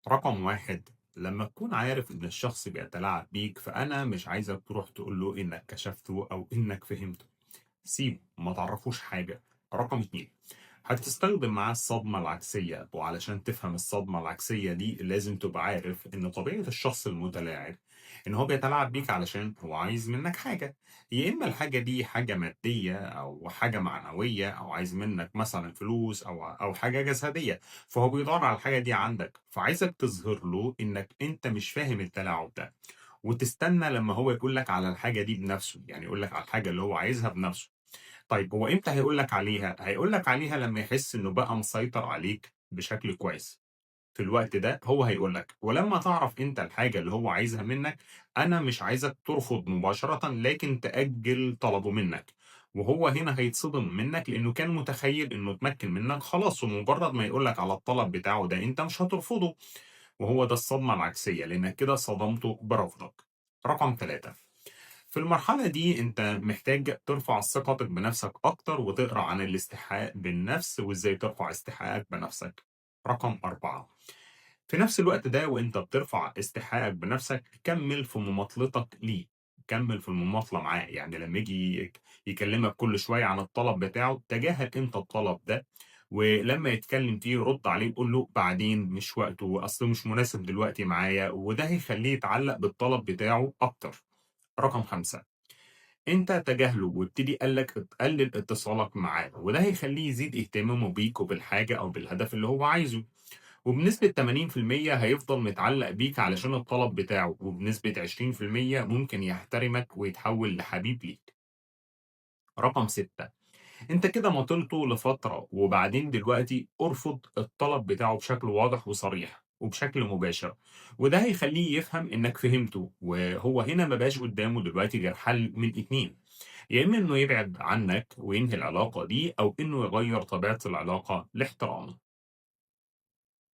رقم واحد، لما تكون عارف إن الشخص بيتلاعب بيك فأنا مش عايزك تروح تقول له إنك كشفته أو إنك فهمته. سيبه، ما تعرفوش حاجة. رقم اتنين، هتستخدم معاه الصدمة العكسية، وعلشان تفهم الصدمة العكسية دي لازم تبقى عارف إن طبيعة الشخص المتلاعب إن هو بيتلاعب بيك علشان هو عايز منك حاجة. يا إما الحاجة دي حاجة مادية أو حاجة معنوية أو عايز منك مثلا فلوس أو حاجة جسدية. فهو بيدور على الحاجة دي عندك، فعايزك تظهر له إنك أنت مش فاهم التلاعب ده، وتستنى لما هو يقول لك على الحاجة دي بنفسه، يعني يقول لك على الحاجة اللي هو عايزها بنفسه. طيب هو إمتى هيقول لك عليها؟ هيقول لك عليها لمّا يحس إنه بقى مسيطر عليك بشكل كويس. في الوقت ده هو هيقول لك، ولمّا تعرف أنت الحاجة اللي هو عايزها منك، أنا مش عايزك ترفض مباشرةً، لكن تأجّل طلبه منك. وهو هنا هيتصدم منك لإنه كان متخيل إنه اتمكن منك خلاص، ومجرد ما يقول لك على الطلب بتاعه ده أنت مش هترفضه. وهو ده الصدمة العكسية، لإنك كده صدمته برفضك. رقم 3، في المرحلة دي أنت محتاج ترفع ثقتك بنفسك أكتر وتقرا عن الاستحقاق بالنفس وإزاي ترفع استحقاقك بنفسك. رقم 4، في نفس الوقت ده وأنت بترفع استحقاقك بنفسك كمّل في مماطلتك ليه. كمّل في المماطلة معاه، يعني لمّا ييجي يكلمك كل شوية عن الطلب بتاعه تجاهل أنت الطلب ده، ولمّا يتكلم فيه رُد عليه وقُل له بعدين مش وقته، أصله مش مناسب دلوقتي معايا، وده هيخلّيه يتعلق بالطلب بتاعه أكتر. رقم 5، أنت تجاهله وابتدي قلل اتصالك معاه، وده هيخلّيه يزيد اهتمامه بيك وبالحاجة أو بالهدف اللي هو عايزه، وبنسبة 80% هيفضل متعلق بيك علشان الطلب بتاعه، وبنسبة 20% ممكن يحترمك ويتحول لحبيب ليك. رقم 6، أنت كده ماطلته لفترة، وبعدين دلوقتي ارفض الطلب بتاعه بشكل واضح وصريح وبشكل مباشر، وده هيخلّيه يفهم إنك فهمته، وهو هنا ما بقاش قدامه دلوقتي غير حل من 2، يا إما إنه يبعد عنك وينهي العلاقة دي، أو إنه يغيّر طبيعة العلاقة لاحترامه.